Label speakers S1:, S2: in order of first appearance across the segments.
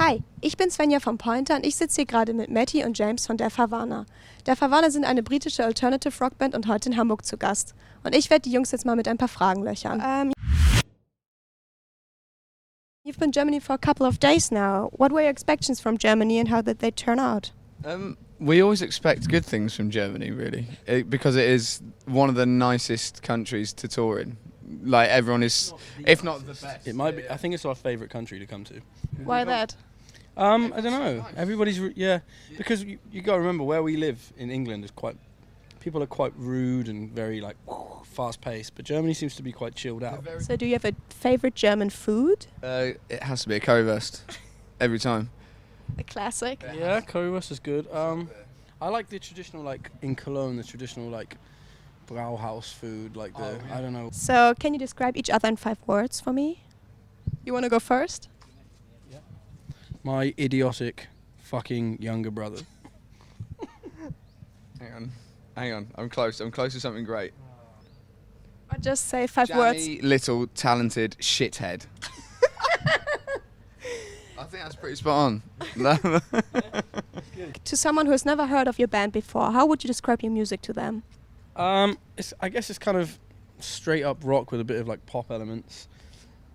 S1: Hi, ich bin Svenja von Pointer und ich sitze hier gerade mit Matty und James von Deaf Havana. Deaf Havana sind eine britische Alternative-Rockband und heute in Hamburg zu Gast. Und ich werde die Jungs jetzt mal mit ein paar Fragen löchern. You've been in Germany for a couple of days now. What were your expectations from Germany and how did they turn out?
S2: We always expect good things from Germany, really, because it is one of the nicest countries to tour in. Like everyone is, if not the best.
S3: It might be. I think it's our favourite country to come to.
S1: Why that?
S3: I don't know. Everybody's because you got to remember where we live in England is people are quite rude and very like fast paced, but Germany seems to be quite chilled out.
S1: So do you have a favorite German food?
S2: It has to be a currywurst every time.
S1: A classic.
S3: Yeah, currywurst is good. I like the traditional, like in Cologne, the traditional like Brauhaus food, like the I don't know.
S1: So can you describe each other in 5 words for me? You want to go first?
S3: Yeah. My idiotic fucking younger brother.
S2: Hang on. I'm close to something great.
S1: Or just say 5
S2: Jammy,
S1: words.
S2: little, talented shithead. I think that's pretty spot on.
S1: To someone who has never heard of your band before, how would you describe your music to them?
S3: I guess it's kind of straight up rock with a bit of like pop elements,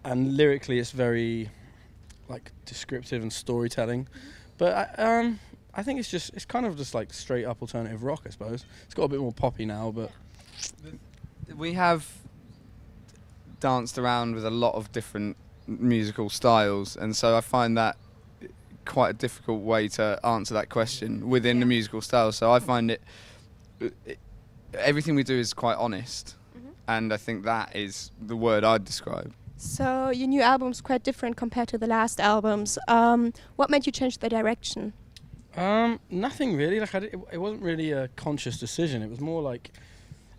S3: and lyrically it's very like descriptive and storytelling. But I think it's kind of just like straight up alternative rock, I suppose. It's got a bit more poppy now, but
S2: we have danced around with a lot of different musical styles, and so I find that quite a difficult way to answer that question within the musical style. So I find it everything we do is quite honest, and I think that is the word I'd describe.
S1: So your new album's quite different compared to the last albums. What made you change the direction?
S3: Nothing really. Like it wasn't really a conscious decision. It was more like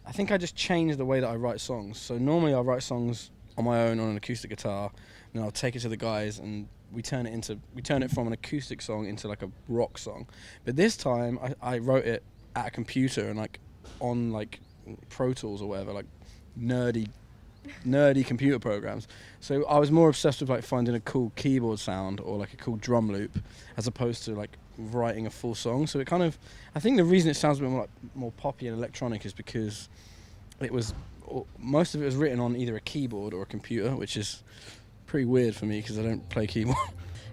S3: I think I just changed the way that I write songs. So normally I write songs on my own on an acoustic guitar, and I'll take it to the guys and we turn it from an acoustic song into like a rock song. But this time I wrote it at a computer and like on like Pro Tools or whatever, like nerdy computer programs. So I was more obsessed with like finding a cool keyboard sound or like a cool drum loop as opposed to like writing a full song. So it kind of, I think the reason it sounds a bit more poppy and electronic is because most of it was written on either a keyboard or a computer, which is pretty weird for me because I don't play keyboard.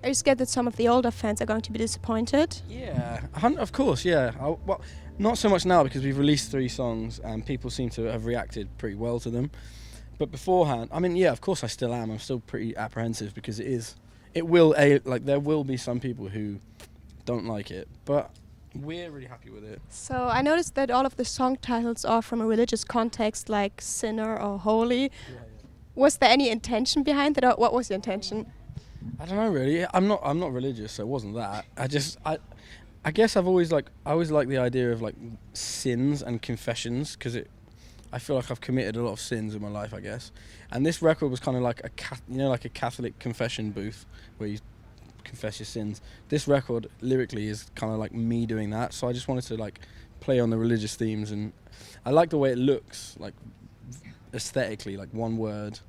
S1: Are you scared that some of the older fans are going to be disappointed?
S3: Yeah, of course, yeah. Well, not so much now because we've released 3 songs and people seem to have reacted pretty well to them. But beforehand, I mean, yeah, of course I still am. I'm still pretty apprehensive because there will be some people who don't like it, but we're really happy with it.
S1: So I noticed that all of the song titles are from a religious context, like sinner or holy.
S3: Yeah.
S1: Was there any intention behind it, or what was the intention?
S3: I don't know really. I'm not religious, so it wasn't that. I guess I always like the idea of like sins and confessions because I feel like I've committed a lot of sins in my life, I guess. And this record was kind of like like a Catholic confession booth where you confess your sins. This record lyrically is kind of like me doing that, so I just wanted to like play on the religious themes, and I like the way it looks, like aesthetically, like one word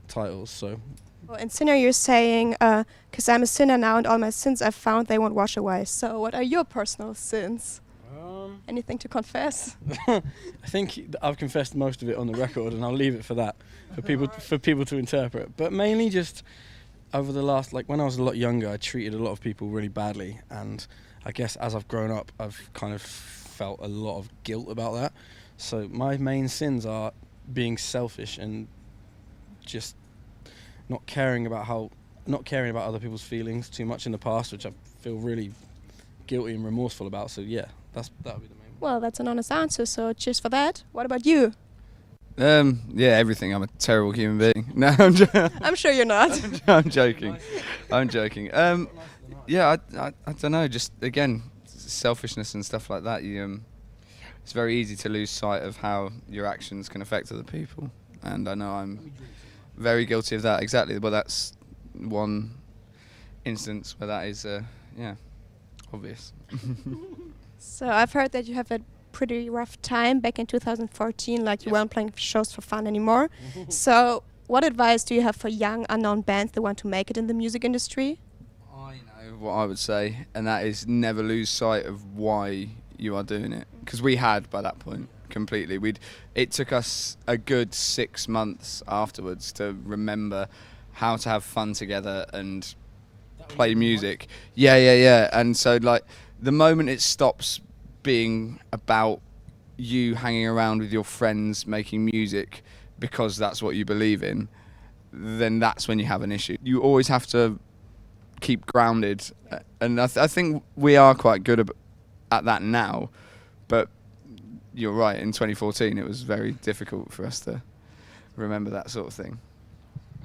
S3: titles. So
S1: Well, in sinner you're saying, because I'm a sinner now and all my sins I've found they won't wash away. So what are your personal sins? Anything to confess?
S3: I think I've confessed most of it on the record, and I'll leave it for that, for people to interpret. But mainly just over the last, like when I was a lot younger, I treated a lot of people really badly, and I guess as I've grown up, I've kind of felt a lot of guilt about that. So my main sins are being selfish and just not caring about other people's feelings too much in the past, which I feel really guilty and remorseful about. So yeah, that would be the main one.
S1: Well, that's an honest answer, so cheers for that. What about you?
S2: Yeah, everything. I'm a terrible human being. No,
S1: I'm sure you're not.
S2: I'm joking. Yeah, I don't know. Just again, selfishness and stuff like that. It's very easy to lose sight of how your actions can affect other people, and I know I'm very guilty of that. Exactly. But that's one instance where that is, obvious.
S1: So I've heard that you have a pretty rough time back in 2014, like you weren't playing shows for fun anymore. So what advice do you have for young unknown bands that want to make it in the music industry?
S3: I
S2: I know what I would say, and that is never lose sight of why you are doing it. Because we had by that point completely. It took us a good 6 months afterwards to remember how to have fun together and play music. Yeah. And so like the moment it stops being about you hanging around with your friends making music because that's what you believe in, then that's when you have an issue. You always have to keep grounded, and I think we are quite good at that now, but you're right, in 2014 it was very difficult for us to remember that sort of thing.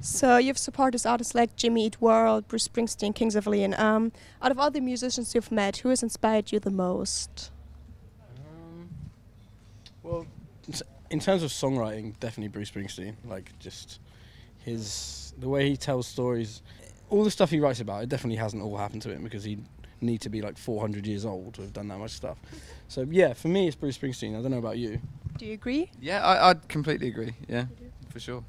S1: So you've supported artists like Jimmy Eat World, Bruce Springsteen, Kings of Leon. Out of all the musicians you've met, who has inspired you the most?
S3: Well, in terms of songwriting, definitely Bruce Springsteen. Like, just the way he tells stories, all the stuff he writes about, it definitely hasn't all happened to him because he'd need to be like 400 years old to have done that much stuff. So yeah, for me it's Bruce Springsteen. I don't know about you.
S1: Do you agree?
S2: Yeah, I'd completely agree. Yeah, for sure.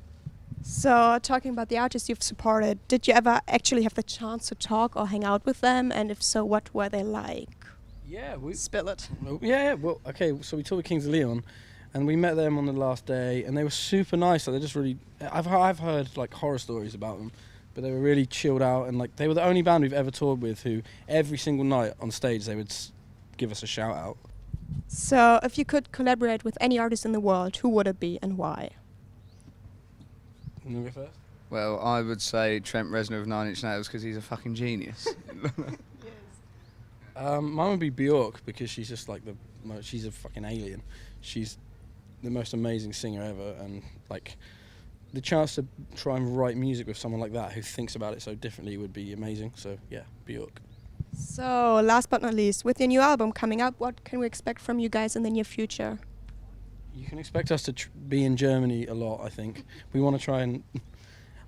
S1: So talking about the artists you've supported, did you ever actually have the chance to talk or hang out with them? And if so, what were they like?
S3: Yeah,
S1: Spill it.
S3: Yeah. Well, okay. So we toured with Kings of Leon, and we met them on the last day, and they were super nice. Like, they're just really. I've heard like horror stories about them, but they were really chilled out, and like they were the only band we've ever toured with who every single night on stage they would give us a shout out.
S1: So if you could collaborate with any artist in the world, who would it be and why?
S3: You want to go first?
S2: Well, I would say Trent Reznor of Nine Inch Nails because he's a fucking genius.
S3: Mine would be Bjork because she's just like she's a fucking alien. She's the most amazing singer ever, and like the chance to try and write music with someone like that who thinks about it so differently would be amazing. So yeah, Bjork.
S1: So last but not least, with your new album coming up, what can we expect from you guys in the near future?
S3: You can expect us to be in Germany a lot. I think we want to try and.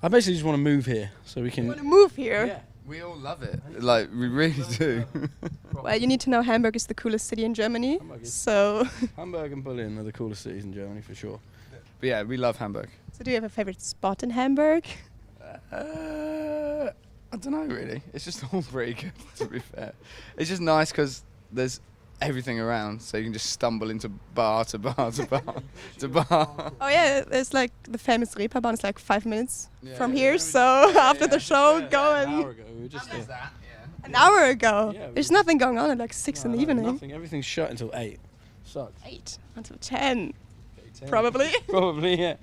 S3: I basically just want to move here so we can.
S1: You want to move here?
S3: Yeah.
S2: We all love it. Like, we really do.
S1: Well, you need to know Hamburg is the coolest city in Germany. So.
S3: Hamburg and Berlin are the coolest cities in Germany for sure.
S2: But yeah, we love Hamburg.
S1: So do you have a favorite spot in Hamburg?
S2: I don't know really. It's just all pretty good, to be fair. It's just nice because there's everything around, so you can just stumble into bar to bar to bar to bar.
S1: Oh yeah, it's like the famous Reeperbahn. It's like 5 minutes from here. So after the show, go
S3: An
S1: and.
S3: hour ago, we were just there.
S1: An hour ago.
S3: Yeah,
S1: There's nothing going on at like 6 in the evening.
S3: Nothing. Everything's shut until 8. Sucks.
S1: 8 until 10.
S3: Okay, 10.
S1: Probably.
S3: Probably, yeah.